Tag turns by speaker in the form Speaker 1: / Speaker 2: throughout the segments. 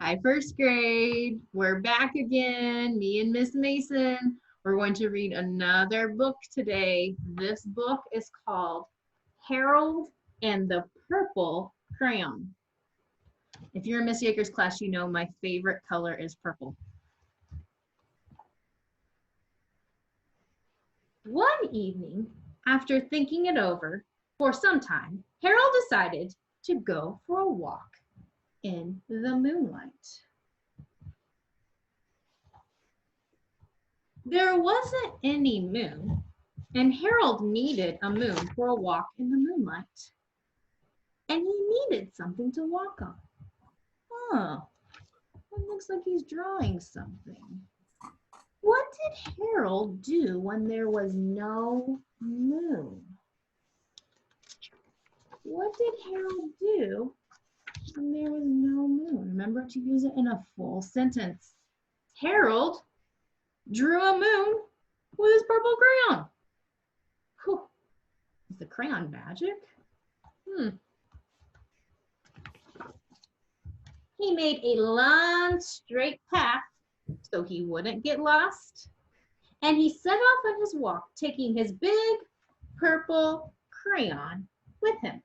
Speaker 1: Hi, first grade. We're back again, me and Miss Mason. We're going to read another book today. This book is called Harold and the Purple Crayon. If you're in Miss Yeager's class, you know my favorite color is purple. One evening, after thinking it over for some time, Harold decided to go for a walk in the moonlight. There wasn't any moon, and Harold needed a moon for a walk in the moonlight. And he needed something to walk on. Oh, it looks like he's drawing something. What did Harold do when there was no moon? What did Harold do when there was no moon? Remember to use it in a full sentence. Harold drew a moon with his purple crayon. Whew. Is the crayon magic? He made a long straight path so he wouldn't get lost. And he set off on his walk, taking his big purple crayon with him.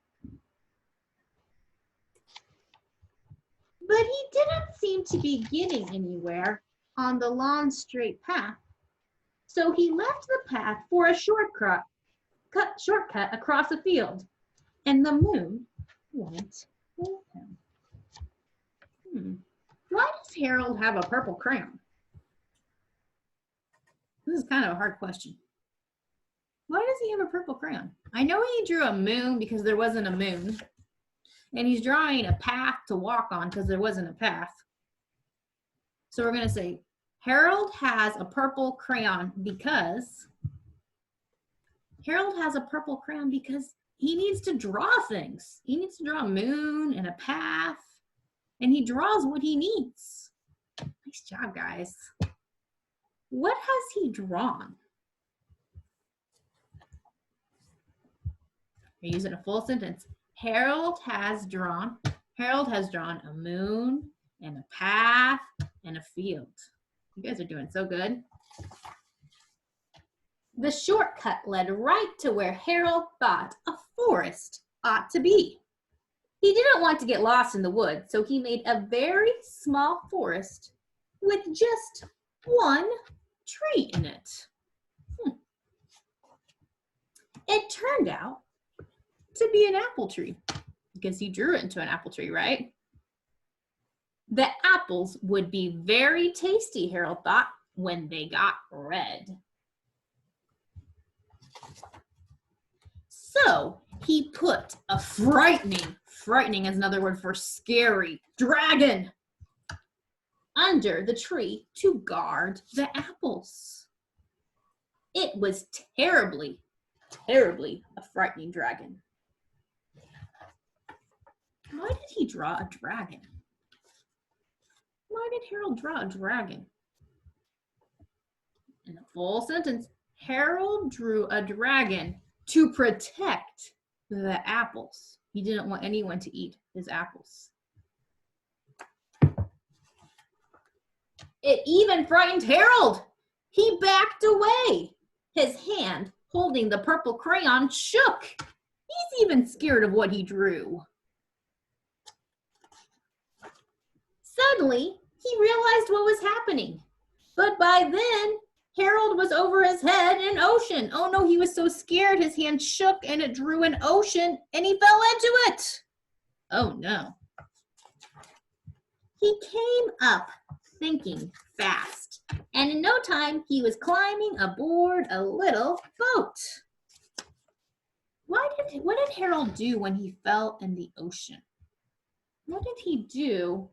Speaker 1: But he didn't seem to be getting anywhere on the long straight path. So he left the path for a shortcut across a field, and the moon went with him. Why does Harold have a purple crayon? This is kind of a hard question. Why does he have a purple crayon? I know he drew a moon because there wasn't a moon. And he's drawing a path to walk on because there wasn't a path. So we're going to say Harold has a purple crayon because he needs to draw things. He needs to draw a moon and a path. And he draws what he needs. Nice job, guys. What has he drawn? We're using a full sentence. Harold has drawn a moon and a path and a field. You guys are doing so good. The shortcut led right to where Harold thought a forest ought to be. He didn't want to get lost in the woods, so he made a very small forest with just one tree in it. It turned out to be an apple tree because he drew it into an apple tree, right? The apples would be very tasty, Harold thought, when they got red. So he put a frightening is another word for scary, dragon under the tree to guard the apples. It was terribly a frightening dragon. Why did he draw a dragon? Why did Harold draw a dragon? In a full sentence, Harold drew a dragon to protect the apples. He didn't want anyone to eat his apples. It even frightened Harold. He backed away. His hand holding the purple crayon shook. He's even scared of what he drew. Suddenly, he realized what was happening. But by then, Harold was over his head in an ocean. Oh no, he was so scared his hand shook and it drew an ocean and he fell into it. Oh no. He came up thinking fast, and in no time he was climbing aboard a little boat. What did Harold do when he fell in the ocean? What did he do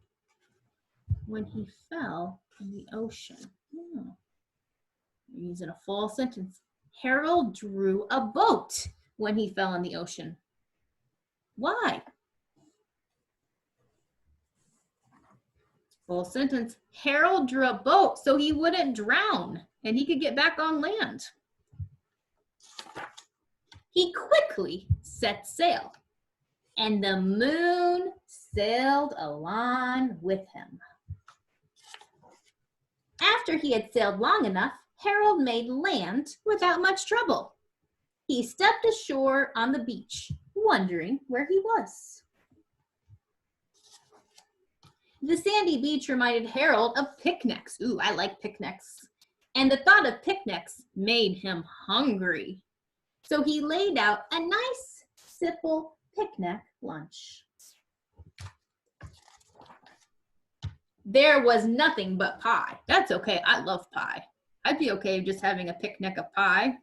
Speaker 1: when he fell in the ocean? We're using a full sentence. Harold drew a boat when he fell in the ocean. Why? Full sentence. Harold drew a boat so he wouldn't drown and he could get back on land. He quickly set sail, and the moon sailed along with him. After he had sailed long enough, Harold made land without much trouble. He stepped ashore on the beach, wondering where he was. The sandy beach reminded Harold of picnics. Ooh, I like picnics. And the thought of picnics made him hungry. So he laid out a nice, simple picnic lunch. There was nothing but pie. That's okay, I love pie. I'd be okay just having a picnic of pie.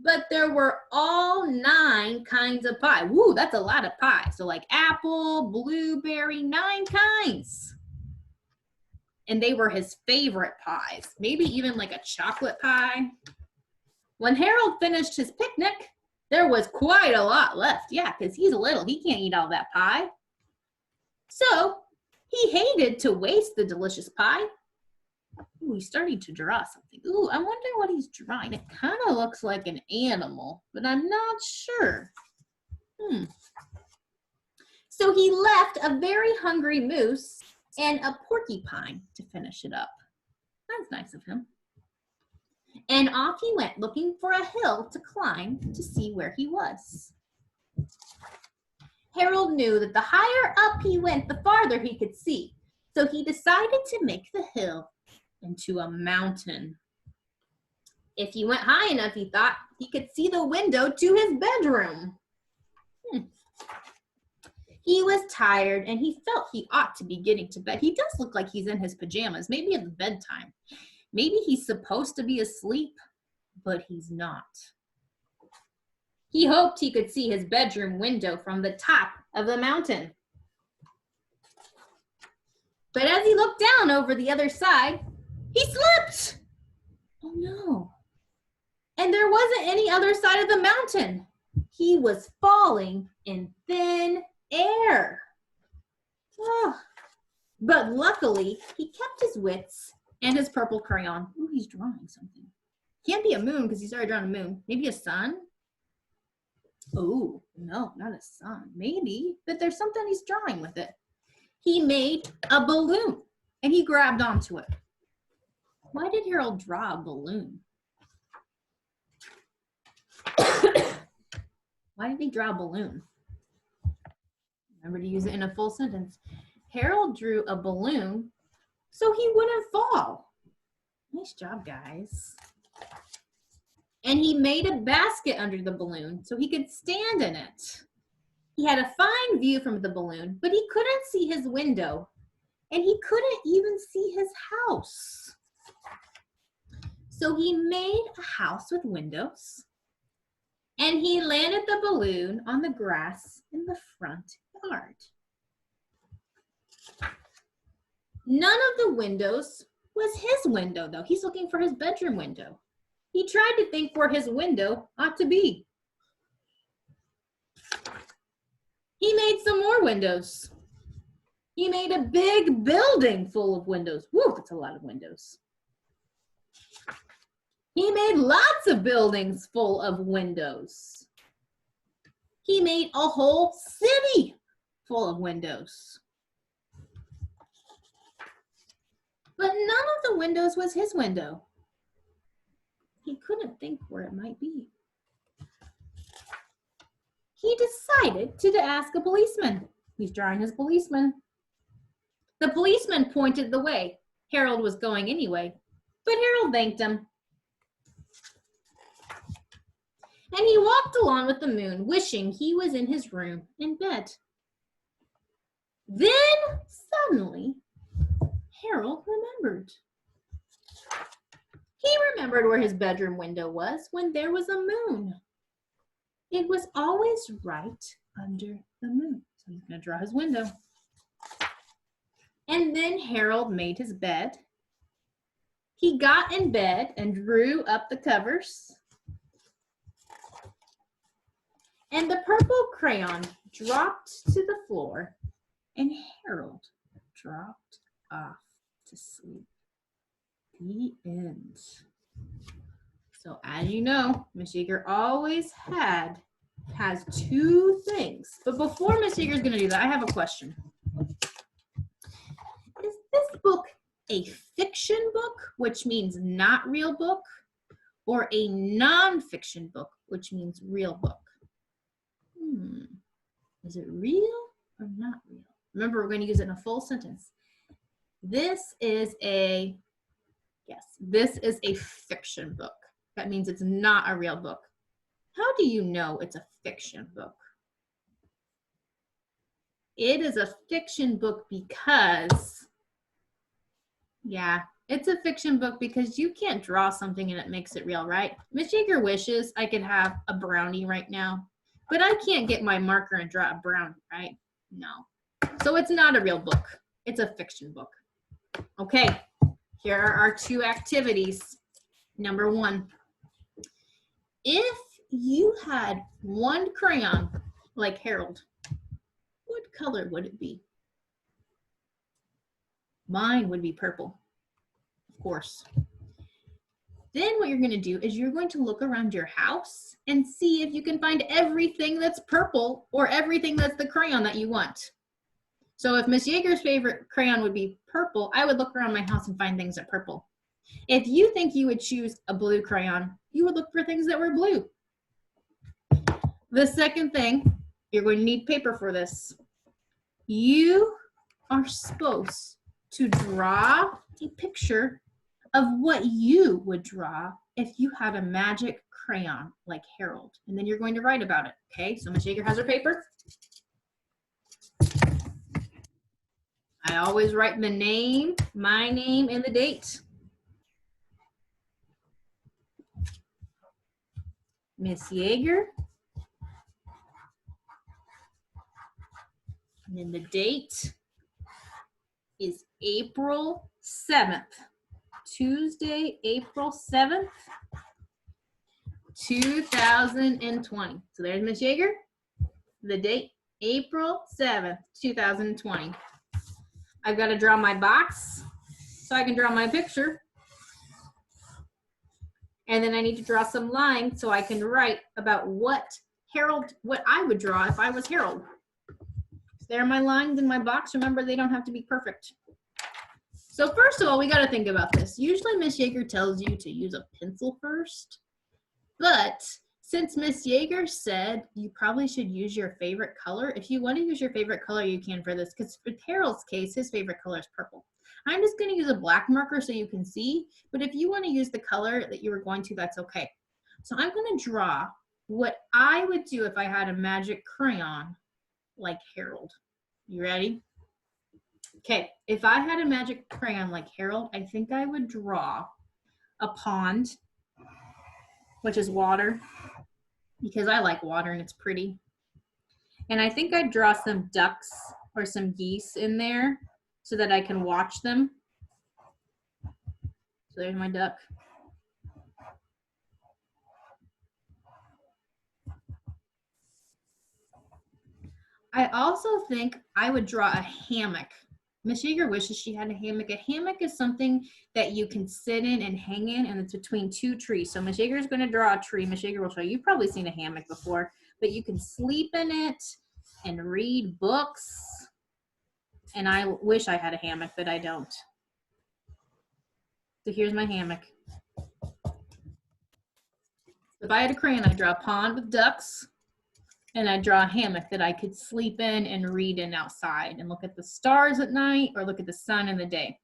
Speaker 1: But there were all 9 kinds of pie. Woo, that's a lot of pie. So like apple, blueberry, 9 kinds. And they were his favorite pies. Maybe even like a chocolate pie. When Harold finished his picnic, there was quite a lot left. Yeah, because he's little, he can't eat all that pie. So he hated to waste the delicious pie. Ooh, he's starting to draw something. Ooh, I'm wondering what he's drawing. It kind of looks like an animal, but I'm not sure. So he left a very hungry moose and a porcupine to finish it up. That's nice of him. And off he went looking for a hill to climb to see where he was. Harold knew that the higher up he went, the farther he could see. So he decided to make the hill into a mountain. If he went high enough, he thought he could see the window to his bedroom. He was tired and he felt he ought to be getting to bed. He does look like he's in his pajamas, maybe it's bedtime. Maybe he's supposed to be asleep, but he's not. He hoped he could see his bedroom window from the top of the mountain. But as he looked down over the other side, he slipped. Oh no. And there wasn't any other side of the mountain. He was falling in thin air. Oh. But luckily, he kept his wits and his purple crayon. Ooh, he's drawing something. Can't be a moon because he's already drawn a moon. Maybe a sun? Oh, no, not a sun. Maybe, but there's something he's drawing with it. He made a balloon and he grabbed onto it. Why did Harold draw a balloon? Why did he draw a balloon? Remember to use it in a full sentence. Harold drew a balloon so he wouldn't fall. Nice job, guys. And he made a basket under the balloon so he could stand in it. He had a fine view from the balloon, but he couldn't see his window, and he couldn't even see his house. So he made a house with windows, and he landed the balloon on the grass in the front yard. None of the windows was his window, though. He's looking for his bedroom window. He tried to think where his window ought to be. He made some more windows. He made a big building full of windows. Woo, that's a lot of windows. He made lots of buildings full of windows. He made a whole city full of windows. But none of the windows was his window. He couldn't think where it might be. He decided to ask a policeman. He's drawing his policeman. The policeman pointed the way. Harold was going anyway, but Harold thanked him. And he walked along with the moon, wishing he was in his room in bed. Then, suddenly, Harold remembered. He remembered where his bedroom window was when there was a moon. It was always right under the moon. So he's going to draw his window. And then Harold made his bed. He got in bed and drew up the covers. And the purple crayon dropped to the floor, and Harold dropped off to sleep. The end. So as you know, Miss Yeager always has 2 things. But before Miss Yeager's going to do that, I have a question. Is this book a fiction book, which means not real book, or a nonfiction book, which means real book? Is it real or not real? Remember, we're going to use it in a full sentence. This is a, yes, this is a fiction book. That means it's not a real book. How do you know it's a fiction book? It is a fiction book because, yeah, it's a fiction book because you can't draw something and it makes it real, right? Miss Yeager wishes I could have a brownie right now, but I can't get my marker and draw a brownie, right? No. So it's not a real book. It's a fiction book. Okay, here are our two activities. Number one, if you had one crayon like Harold, what color would it be? Mine would be purple, of course. Then what you're going to do is you're going to look around your house and see if you can find everything that's purple or everything that's the crayon that you want. So if Miss Yeager's favorite crayon would be purple, I would look around my house and find things that are purple. If you think you would choose a blue crayon, you would look for things that were blue. The second thing, you're going to need paper for this. You are supposed to draw a picture of what you would draw if you had a magic crayon like Harold. And then you're going to write about it, okay? So Miss Yeager has her paper. I always write the name, my name, and the date. Miss Yeager. And then the date is April 7th. Tuesday, April 7th, 2020. So there's Miss Yeager. The date, April 7th, 2020. I've got to draw my box so I can draw my picture. And then I need to draw some lines so I can write about what I would draw if I was Harold. So there are my lines in my box. Remember, they don't have to be perfect. So first of all, we got to think about this. Usually Miss Yeager tells you to use a pencil first, but since Miss Yeager said you probably should use your favorite color, if you want to use your favorite color, you can for this, because for Harold's case, his favorite color is purple. I'm just going to use a black marker so you can see, but if you want to use the color that you were going to, that's okay. So I'm going to draw what I would do if I had a magic crayon like Harold. You ready? Okay, if I had a magic crayon like Harold, I think I would draw a pond, which is water, because I like water and it's pretty. And I think I'd draw some ducks or some geese in there so that I can watch them. So there's my duck. I also think I would draw a hammock. Miss Yeager wishes she had a hammock. A hammock is something that you can sit in and hang in, and it's between two trees. So Miss Yeager is going to draw a tree. Miss Yeager will show you. You've probably seen a hammock before, but you can sleep in it and read books. And I wish I had a hammock, but I don't. So here's my hammock. If I had a crayon, I'd draw a pond with ducks. And I'd draw a hammock that I could sleep in and read in outside and look at the stars at night or look at the sun in the day.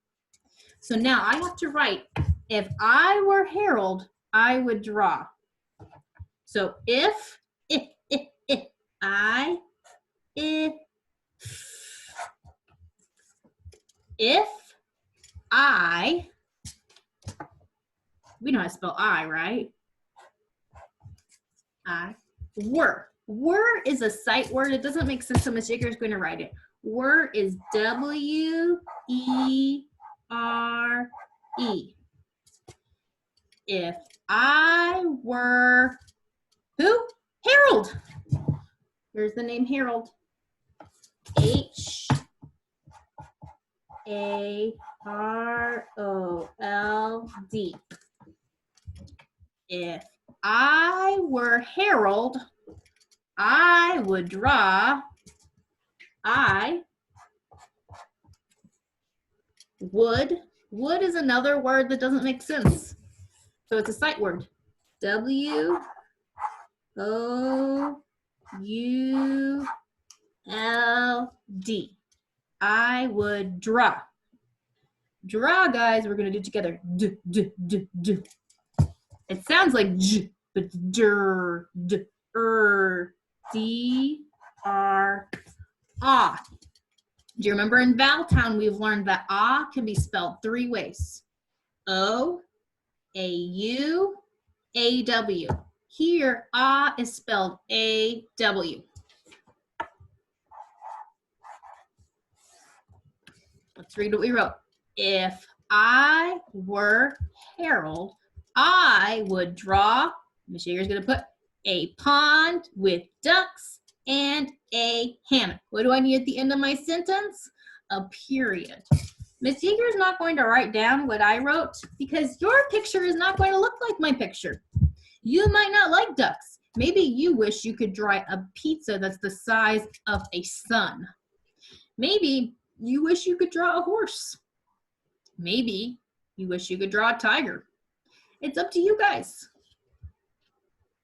Speaker 1: So now I have to write, if I were Harold, I would draw. So if I we know how to spell I, right? Were. Were is a sight word. It doesn't make sense, so Miss Yeager is going to write it. Were is W-E-R-E. If I were who? Harold. Here's the name Harold. H-A-R-O-L-D. If I were Harold, I would draw, I would What is another word that doesn't make sense? So it's a sight word. W-O-U-L-D. I would draw. Draw, guys, we're going to do it together. D, d, d, d. It sounds like j, but dur, d, d, r, ah. Do you remember in Voweltown we've learned that ah can be spelled 3 ways? O, A-U, A-W. Here, ah is spelled A-W. Let's read what we wrote. If I were Harold, I would draw, Miss Yeager's gonna put a pond with ducks and a hammock. What do I need at the end of my sentence? A period. Miss Yeager is not going to write down what I wrote because your picture is not going to look like my picture. You might not like ducks. Maybe you wish you could draw a pizza that's the size of a sun. Maybe you wish you could draw a horse. Maybe you wish you could draw a tiger. It's up to you guys.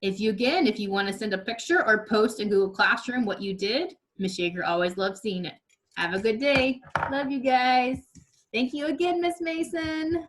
Speaker 1: If you want to send a picture or post in Google Classroom what you did, Miss Yeager always loves seeing it. Have a good day. Love you guys. Thank you again, Miss Mason.